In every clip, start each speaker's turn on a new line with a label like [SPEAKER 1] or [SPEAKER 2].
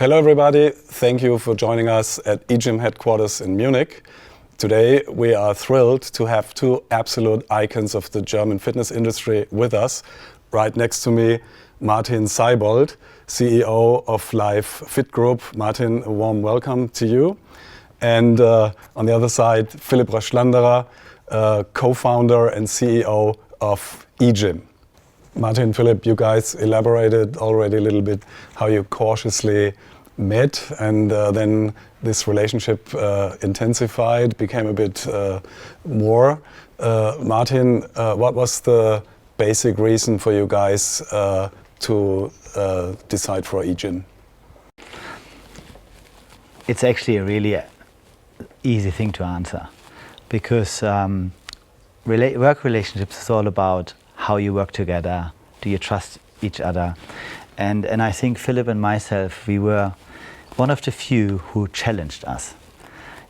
[SPEAKER 1] Hello everybody, thank you for joining us at EGYM headquarters in Munich. Today we are thrilled to have two absolute icons of the German fitness industry with us. Right next to me, Martin Seibold, CEO of LifeFit Group. Martin, a warm welcome to you. And on the other side, Philipp Raschlanderer, co-founder and CEO of EGYM. Martin, Philipp, you guys elaborated already a little bit how you cautiously met, and then this relationship intensified, became a bit more. Martin, what was the basic reason for you guys to decide for EGYM?
[SPEAKER 2] It's actually a really easy thing to answer, because work relationships is all about how you work together, do you trust each other? And I think Philipp and myself, we were one of the few who challenged us.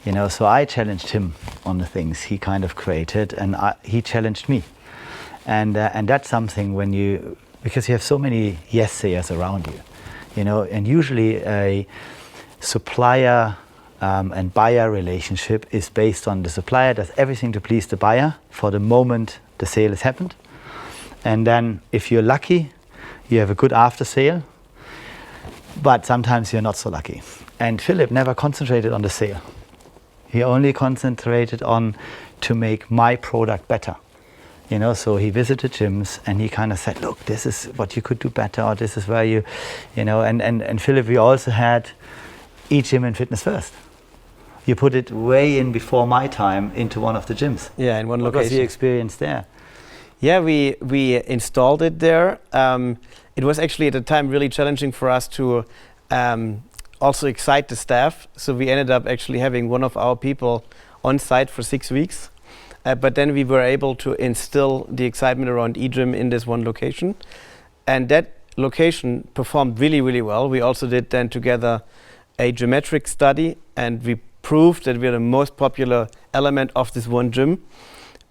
[SPEAKER 2] You know, so I challenged him on the things he kind of created, and he challenged me. And that's something because you have so many yes-sayers around you, you know, and usually a supplier and buyer relationship is based on the supplier does everything to please the buyer for the moment the sale has happened. And then if you're lucky, you have a good after sale, but sometimes you're not so lucky. And Philipp never concentrated on the sale. He only concentrated on to make my product better. You know, so he visited gyms and he kind of said, look, this is what you could do better, or this is where you know, and Philipp, we also had EGYM and Fitness First. You put it way in before my time into one of the gyms.
[SPEAKER 3] Yeah, in one location.
[SPEAKER 2] What was your experience there?
[SPEAKER 3] Yeah, we installed it there. It was actually at the time really challenging for us to also excite the staff. So we ended up actually having one of our people on site for 6 weeks. But then we were able to instill the excitement around EGYM in this one location. And that location performed really, really well. We also did then together a geometric study, and we proved that we're the most popular element of this one gym.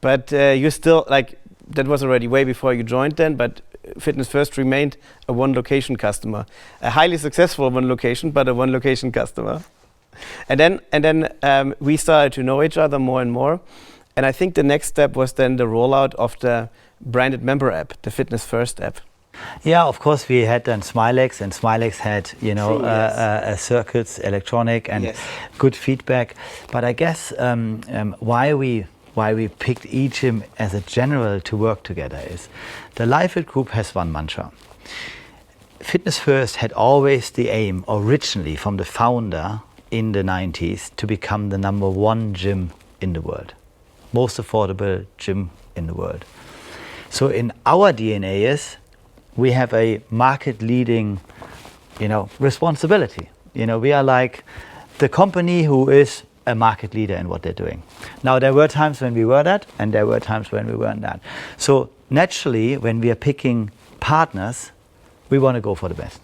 [SPEAKER 3] But you still, that was already way before you joined then, but Fitness First remained a one location customer. A highly successful one location, but a one location customer. And then we started to know each other more and more. And I think the next step was then the rollout of the branded member app, the Fitness First app.
[SPEAKER 2] Yeah, of course we had then Smilex, and Smilex had, you know, circuits, electronic, and yes, good feedback. But I guess why we picked EGYM as a general to work together is the LifeFit Group has one mantra. Fitness First had always the aim, originally from the founder in the 90s, to become the #1 gym in the world. Most affordable gym in the world. So in our DNA is we have a market leading, you know, responsibility. You know, we are like the company who is a market leader in what they're doing. Now, there were times when we were that, and there were times when we weren't that. So naturally, when we are picking partners, we want to go for the best.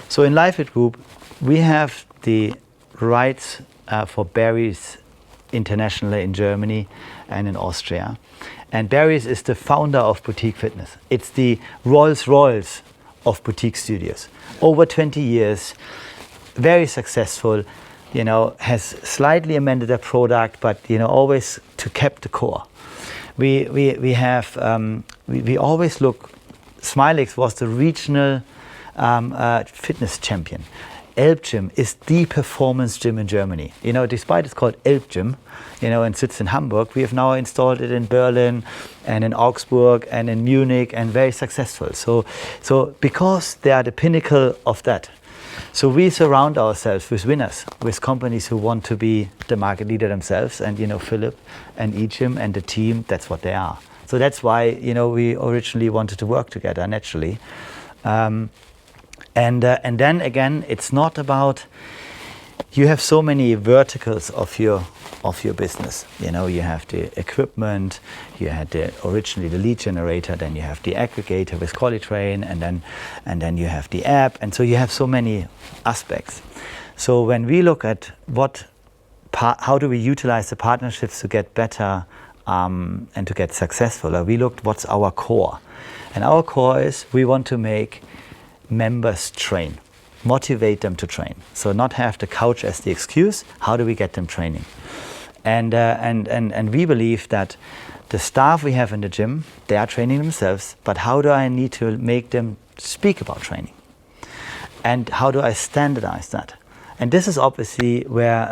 [SPEAKER 2] So in LifeFit Group, we have the rights for Barry's internationally in Germany and in Austria. And Barry's is the founder of boutique fitness. It's the Rolls-Royce of boutique studios. Over 20 years, very successful. You know, has slightly amended their product, but you know, always to keep the core. We always look. Smilex was the regional fitness champion. EGYM is the performance gym in Germany. You know, despite it's called EGYM, you know, and sits in Hamburg, we have now installed it in Berlin and in Augsburg and in Munich, and very successful. So because they are the pinnacle of that. So we surround ourselves with winners, with companies who want to be the market leader themselves. And, you know, Philipp and EGYM and the team, that's what they are. So that's why, you know, we originally wanted to work together naturally. And then again, it's not about, you have so many verticals of your business. You know, you have the equipment, you had originally the lead generator, then you have the aggregator with Qualitrain, and then you have the app, and so you have so many aspects. So when we look at how do we utilize the partnerships to get better and to get successful, we looked what's our core, and our core is we want to make members train. motivate them to train. So not have the couch as the excuse. How do we get them training? And we believe that the staff we have in the gym, they are training themselves, but how do I need to make them speak about training? And how do I standardize that? And this is obviously where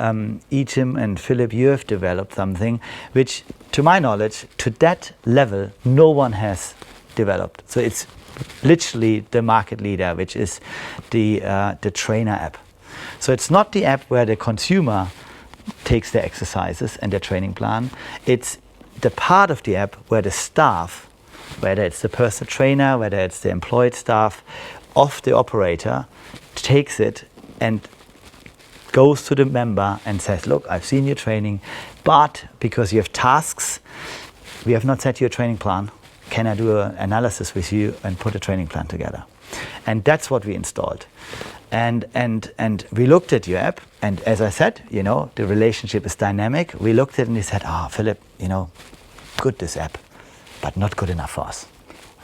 [SPEAKER 2] EGYM and Philipp, you have developed something which, to my knowledge, to that level, no one has developed. So it's literally the market leader, which is the trainer app. So it's not the app where the consumer takes their exercises and their training plan. It's the part of the app where the staff, whether it's the personal trainer, whether it's the employed staff of the operator, takes it and goes to the member and says, look, I've seen your training, but because you have tasks, we have not set you a training plan. Can I do an analysis with you and put a training plan together? And that's what we installed. And we looked at your app, and as I said, the relationship is dynamic. We looked at it and he said, Philipp, good this app, but not good enough for us.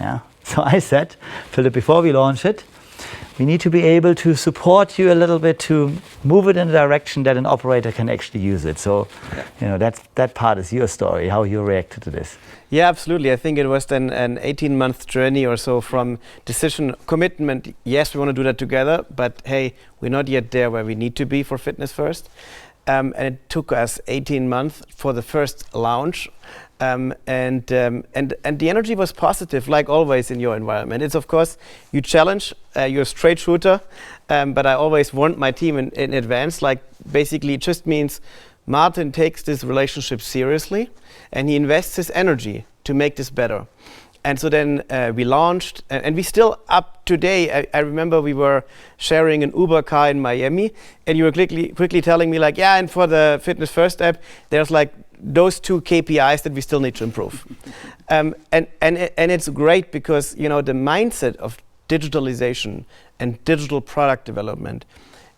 [SPEAKER 2] Yeah. So I said, Philipp, before we launch it, we need to be able to support you a little bit to move it in a direction that an operator can actually use it. So, that part is your story, how you reacted to this.
[SPEAKER 3] Yeah, absolutely. I think it was then an 18-month journey or so from decision, commitment. Yes, we want to do that together, but hey, we're not yet there where we need to be for Fitness First. And it took us 18 months for the first launch. And the energy was positive, like always in your environment. It's of course, you challenge, you're a straight shooter, but I always warned my team in advance, like basically it just means Martin takes this relationship seriously and he invests his energy to make this better. And so then we launched, and we still up today. I remember we were sharing an Uber car in Miami, and you were quickly telling me like, and for the Fitness First app, there's like those 2 KPIs that we still need to improve. And it's great because the mindset of digitalization and digital product development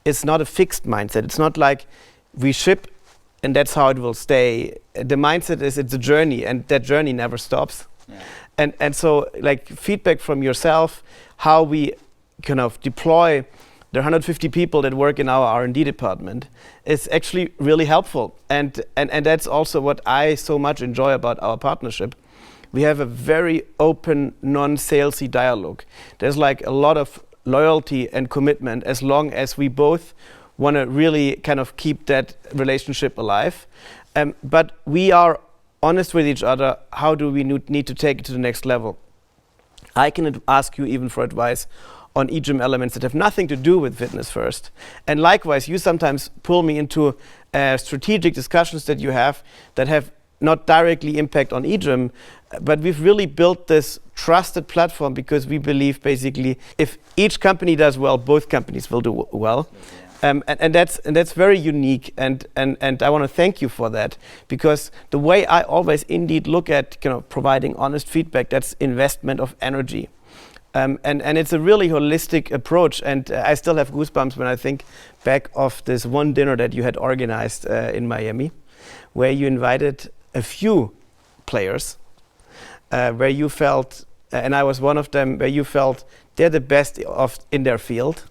[SPEAKER 3] is not a fixed mindset. It's not like we ship and that's how it will stay. The mindset is it's a journey, and that journey never stops. Yeah. And so like feedback from yourself, how we kind of deploy the 150 people that work in our R&D department is actually really helpful. And that's also what I so much enjoy about our partnership. We have a very open, non-salesy dialogue. There's like a lot of loyalty and commitment as long as we both want to really kind of keep that relationship alive. But we are honest with each other. How do we need to take it to the next level? I can ask you even for advice on EGYM elements that have nothing to do with Fitness First. And likewise, you sometimes pull me into strategic discussions that you have that have not directly impact on EGYM, but we've really built this trusted platform because we believe basically if each company does well, both companies will do well. And that's very unique, and I want to thank you for that, because the way I always indeed look at providing honest feedback, that's investment of energy, and it's a really holistic approach. And I still have goosebumps when I think back of this one dinner that you had organized in Miami, where you invited a few players, where you felt, and I was one of them, where you felt they're the best in their field.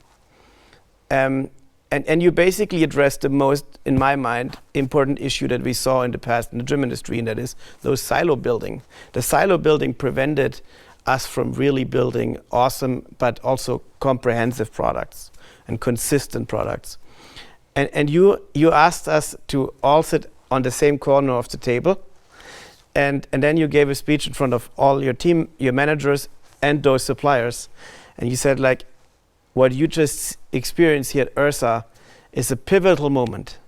[SPEAKER 3] And you basically addressed the most, in my mind, important issue that we saw in the past in the gym industry, and that is those silo building. The silo building prevented us from really building awesome but also comprehensive products and consistent products. And you asked us to all sit on the same corner of the table, and then you gave a speech in front of all your team, your managers, and those suppliers. And you said like, what you just experienced here at Ursa is a pivotal moment.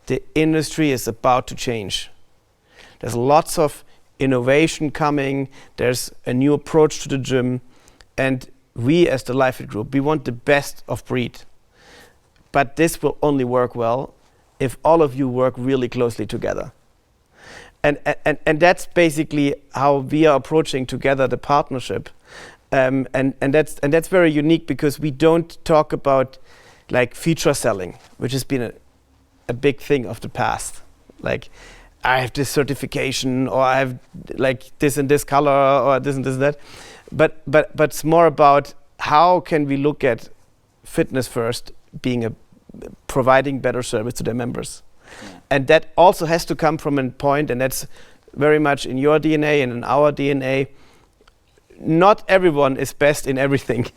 [SPEAKER 3] The industry is about to change. There's lots of innovation coming. There's a new approach to the gym. And we as the LifeFit group, we want the best of breed. But this will only work well if all of you work really closely together. And that's basically how we are approaching together the partnership. And that's very unique because we don't talk about like feature selling, which has been a big thing of the past. Like, I have this certification, or I have like this and this color, or this and this and that. But it's more about how can we look at fitness first, providing better service to their members. And that also has to come from a point, and that's very much in your DNA and in our DNA. Not everyone is best in everything.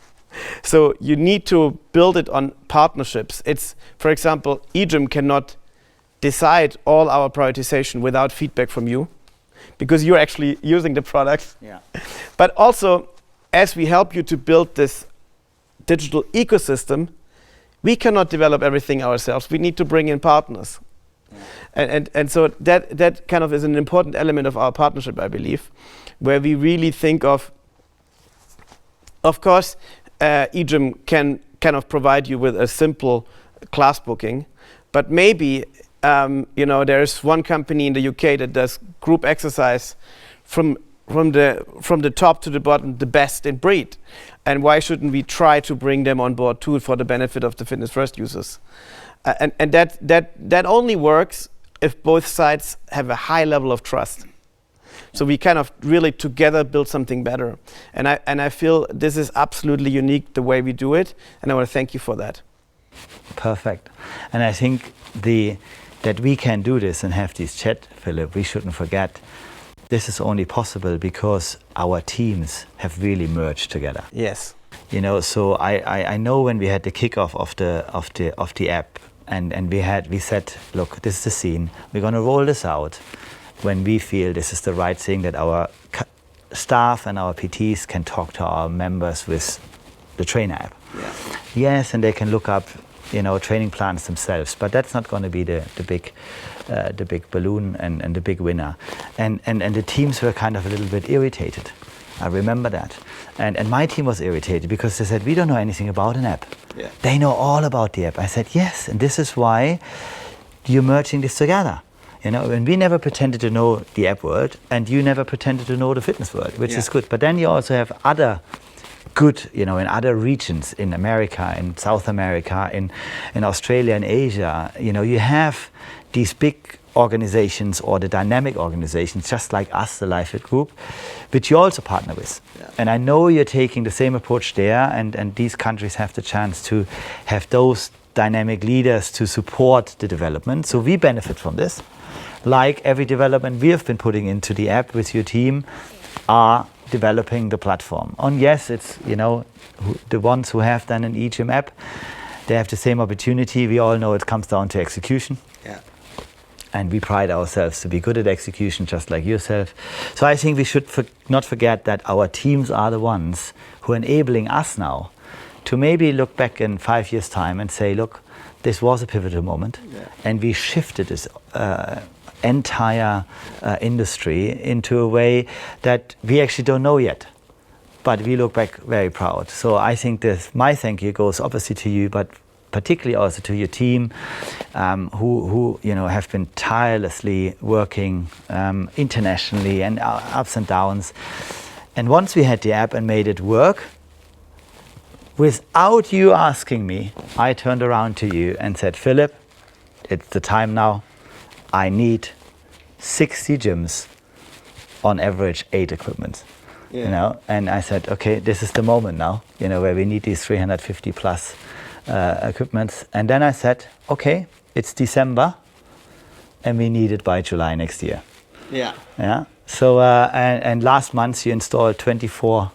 [SPEAKER 3] So you need to build it on partnerships. It's, for example, EGYM cannot decide all our prioritization without feedback from you, because you're actually using the product.
[SPEAKER 2] Yeah.
[SPEAKER 3] But also, as we help you to build this digital ecosystem, we cannot develop everything ourselves. We need to bring in partners. And so that kind of is an important element of our partnership, I believe, where we really think of course, EGYM can kind of provide you with a simple class booking, but maybe there's one company in the UK that does group exercise from the top to the bottom, the best in breed. And why shouldn't we try to bring them on board too for the benefit of the Fitness First users? And that only works if both sides have a high level of trust. So we kind of really together build something better. And I feel this is absolutely unique the way we do it, and I want to thank you for that.
[SPEAKER 2] Perfect. And I think that we can do this and have this chat, Philipp, we shouldn't forget this is only possible because our teams have really merged together.
[SPEAKER 3] Yes.
[SPEAKER 2] So I know when we had the kickoff of the app, and we said, look, this is the scene. We're going to roll this out when we feel this is the right thing, that our staff and our PTs can talk to our members with the trainer app.
[SPEAKER 3] Yeah.
[SPEAKER 2] Yes, and they can look up, training plans themselves. But that's not going to be the big balloon and the big winner. And the teams were kind of a little bit irritated. I remember that. And my team was irritated because they said, we don't know anything about an app.
[SPEAKER 3] Yeah.
[SPEAKER 2] They know all about the app. I said, yes, and this is why you're merging this together. And we never pretended to know the app world, and you never pretended to know the fitness world, which is good. But then you also have other good, in other regions, in America, in South America, in Australia and Asia. You have these big organizations or the dynamic organizations, just like us, the LifeFit group, which you also partner with. Yeah. And I know you're taking the same approach there, and these countries have the chance to have those dynamic leaders to support the development. So we benefit from this. Like every development we have been putting into the app with your team are developing the platform. And yes, it's, the ones who have done an EGYM app, they have the same opportunity. We all know it comes down to execution.
[SPEAKER 3] Yeah.
[SPEAKER 2] And we pride ourselves to be good at execution, just like yourself. So I think we should not forget that our teams are the ones who are enabling us now to maybe look back in 5 years' time and say, look, this was a pivotal moment, and we shifted this entire industry into a way that we actually don't know yet, but we look back very proud. So I think my thank you goes obviously to you, but particularly also to your team, who have been tirelessly working internationally and ups and downs. And once we had the app and made it work, without you asking me, I turned around to you and said, Philipp, it's the time now. I need 60 gyms, on average 8 equipments. And I said, okay, this is the moment now, where we need these 350 plus equipments. And then I said, okay, it's December, and we need it by July next year. Yeah. So and last month you installed 24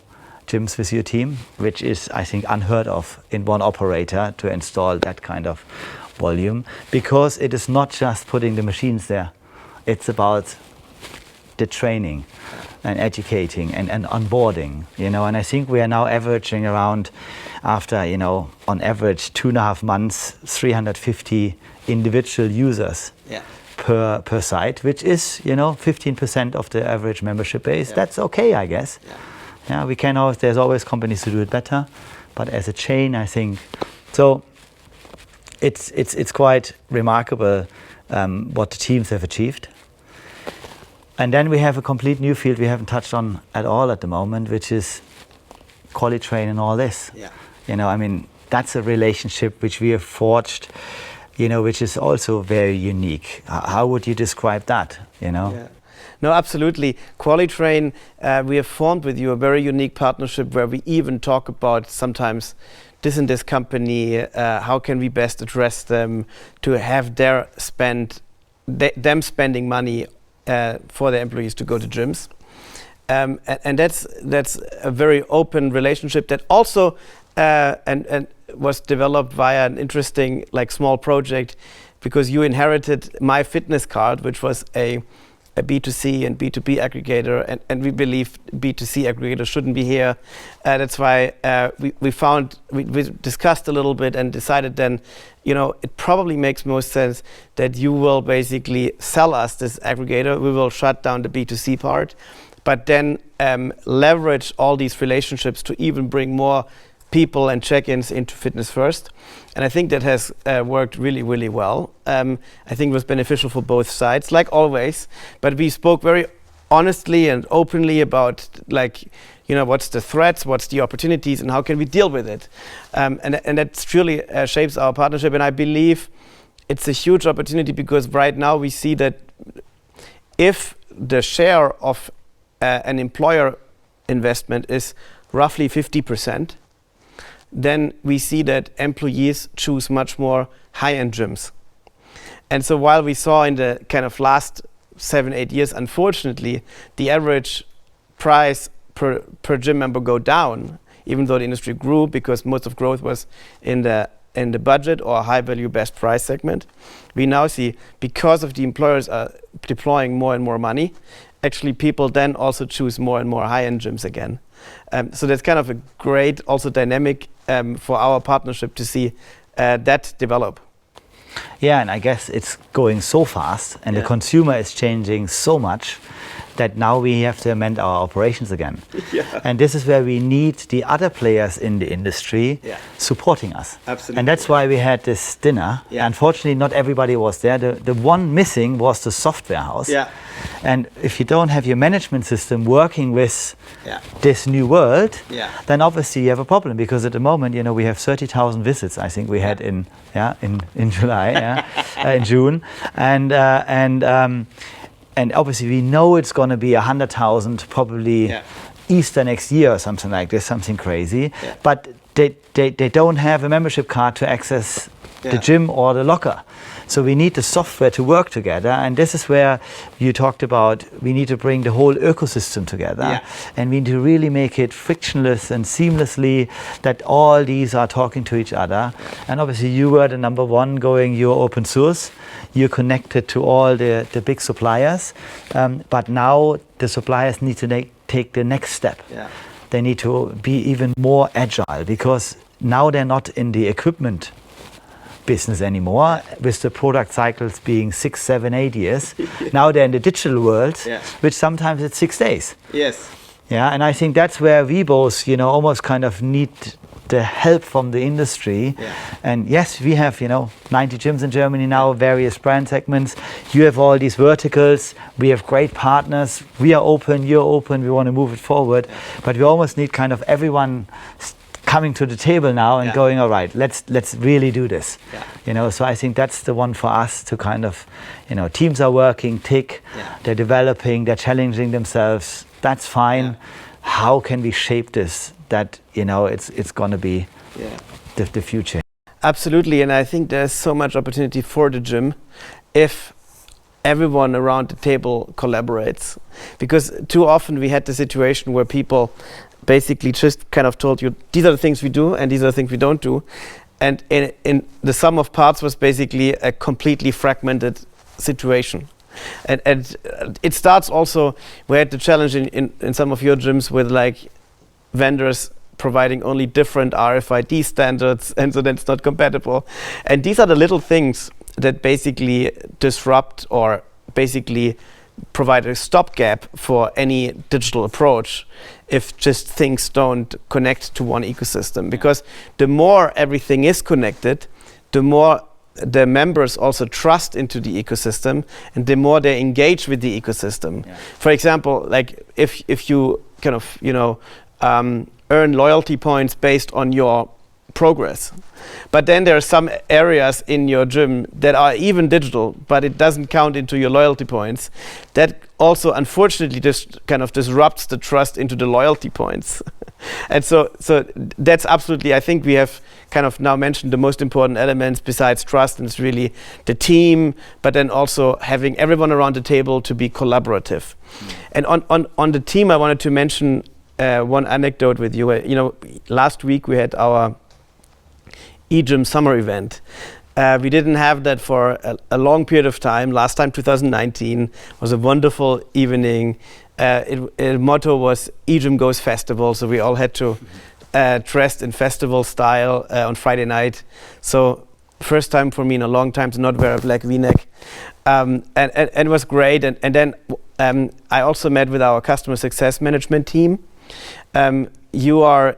[SPEAKER 2] gyms with your team, which is, I think, unheard of in one operator to install that kind of volume, because it is not just putting the machines there. It's about the training and educating and onboarding, and I think we are now averaging around, after, on average 2.5 months, 350 individual users per site, which is, 15% of the average membership base. That's okay, I guess. Yeah, we can always, there's always companies to do it better, but as a chain, I think, so it's quite remarkable what the teams have achieved. And then we have a complete new field we haven't touched on at all at the moment, which is QualiTrain and all this. That's a relationship which we have forged, which is also very unique. How would you describe that,
[SPEAKER 3] No, absolutely. QualiTrain, we have formed with you a very unique partnership where we even talk about sometimes this and this company, how can we best address them to have them spending money for their employees to go to gyms. And that's a very open relationship that also and was developed via an interesting small project, because you inherited My Fitness Card, which was a B2C and B2B aggregator, and we believe B2C aggregators shouldn't be here. That's why we discussed a little bit and decided then, it probably makes most sense that you will basically sell us this aggregator. We will shut down the B2C part, but then leverage all these relationships to even bring more people and check-ins into Fitness First. And I think that has worked really, really well. I think it was beneficial for both sides, like always. But we spoke very honestly and openly about what's the threats, what's the opportunities, and how can we deal with it. And that truly shapes our partnership. And I believe it's a huge opportunity, because right now we see that if the share of an employer investment is roughly 50%, then we see that employees choose much more high-end gyms. And so while we saw in the kind of last 7-8 years, unfortunately, the average price per gym member go down, even though the industry grew, because most of growth was in the budget or high-value best price segment, we now see, because of the employers are deploying more and more money, actually people then also choose more and more high-end gyms again. So that's kind of a great also dynamic for our partnership to see that develop.
[SPEAKER 2] Yeah, and I guess it's going so fast, and the consumer is changing so much that now we have to amend our operations again. And this is where we need the other players in the industry supporting us.
[SPEAKER 3] Absolutely.
[SPEAKER 2] And that's why we had this dinner. Unfortunately, not everybody was there. The one missing was the software house. And if you don't have your management system working with this new world, then obviously you have a problem, because at the moment, we have 30,000 visits, I think we had in July, in June. And obviously we know it's going to be 100,000 probably Easter next year or something like this, something crazy. But they don't have a membership card to access the gym or the locker. So we need the software to work together, and this is where you talked about we need to bring the whole ecosystem together, and we need to really make it frictionless and seamlessly, that all these are talking to each other. And obviously you were the number one going, you're open source, you're connected to all the big suppliers, but now the suppliers need to take the next step. They need to be even more agile, because now they're not in the equipment business anymore, with the product cycles being 6, 7, 8 years. Now they're in the digital world, which sometimes it's 6 days. And I think that's where we both, almost kind of need the help from the industry. And yes, we have, 90 gyms in Germany now, various brand segments. You have all these verticals. We have great partners. We are open, you're open, we want to move it forward. But we almost need kind of everyone coming to the table now and going, all right, let's really do this. So I think that's the one for us to kind of, teams are working, they're developing, they're challenging themselves. That's fine. How can we shape this? That it's going to be the future.
[SPEAKER 3] Absolutely, and I think there's so much opportunity for the gym if everyone around the table collaborates. Because too often we had the situation where people basically just kind of told you, these are the things we do and these are the things we don't do. And in the sum of parts was basically a completely fragmented situation. And it starts also, we had the challenge in some of your gyms with vendors providing only different RFID standards, and so that's not compatible. And these are the little things that basically disrupt or basically provide a stopgap for any digital approach if just things don't connect to one ecosystem. Because the more everything is connected, the more the members also trust into the ecosystem, and the more they engage with the ecosystem. For example, if you kind of earn loyalty points based on your progress, but then there are some areas in your gym that are even digital, but it doesn't count into your loyalty points, that also unfortunately just kind of disrupts the trust into the loyalty points. And so that's absolutely, I think we have kind of now mentioned the most important elements besides trust, and it's really the team, but then also having everyone around the table to be collaborative. And on the team, I wanted to mention one anecdote with you. You know, last week we had our EGYM summer event. We didn't have that for a long period of time. Last time, 2019, was a wonderful evening. Motto was EGYM Goes Festival, so we all had to dress in festival style on Friday night. So first time for me in a long time to not wear a black V-neck, and it was great. And then I also met with our customer success management team. You are,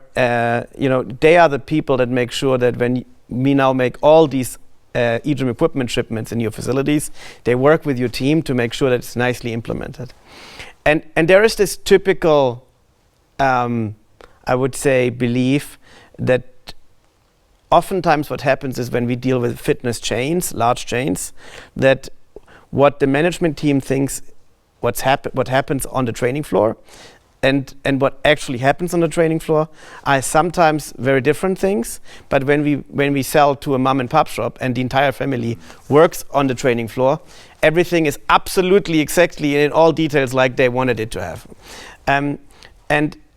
[SPEAKER 3] you know, they are the people that make sure that when we now make all these EGYM equipment shipments in your facilities, they work with your team to make sure that it's nicely implemented. And there is this typical, I would say, belief that oftentimes what happens is when we deal with fitness chains, large chains, that what the management team thinks what happens on the training floor and what actually happens on the training floor are sometimes very different things. But when we sell to a mom and pop shop and the entire family works on the training floor, everything is absolutely exactly in all details like they wanted it to have. And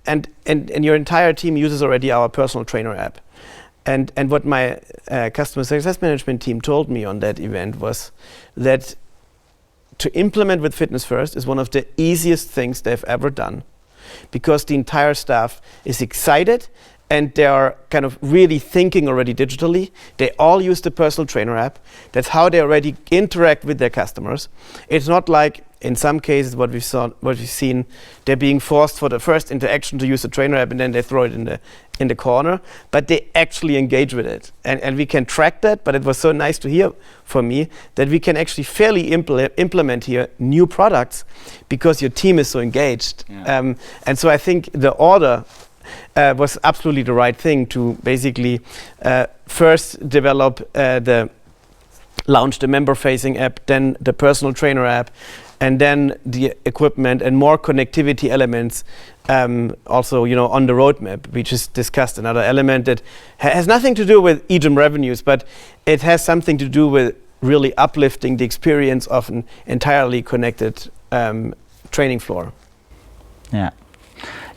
[SPEAKER 3] your entire team uses already our personal trainer app. And what my customer success management team told me on that event was that to implement with Fitness First is one of the easiest things they've ever done, because the entire staff is excited and they are kind of really thinking already digitally. They all use the personal trainer app. That's how they already interact with their customers. It's not like in some cases what we've seen, they're being forced for the first interaction to use the trainer app and then they throw it in the corner, but they actually engage with it. And we can track that, but it was so nice to hear for me that we can actually fairly implement here new products because your team is so engaged. Yeah. And so I think the order was absolutely the right thing to basically first launch the member-facing app, then the personal trainer app, and then the equipment and more connectivity elements. Also, you know, on the roadmap, we just discussed another element that has nothing to do with EGYM revenues, but it has something to do with really uplifting the experience of an entirely connected training floor.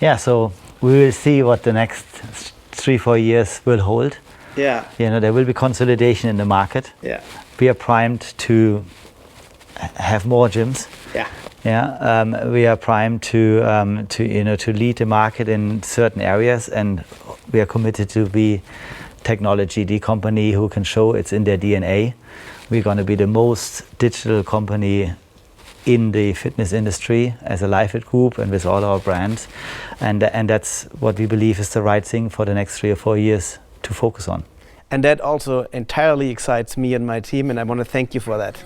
[SPEAKER 2] Yeah. So we will see what the next 3-4 years will hold.
[SPEAKER 3] Yeah.
[SPEAKER 2] You know, there will be consolidation in the market.
[SPEAKER 3] Yeah.
[SPEAKER 2] We are primed to have more gyms.
[SPEAKER 3] Yeah.
[SPEAKER 2] Yeah. We are primed to lead the market in certain areas, and we are committed to be the company who can show it's in their DNA. We're going to be the most digital company in the fitness industry as a LifeFit group and with all our brands, and that's what we believe is the right thing for the next 3 or 4 years to focus on.
[SPEAKER 3] And that also entirely excites me and my team, and I want to thank you for that.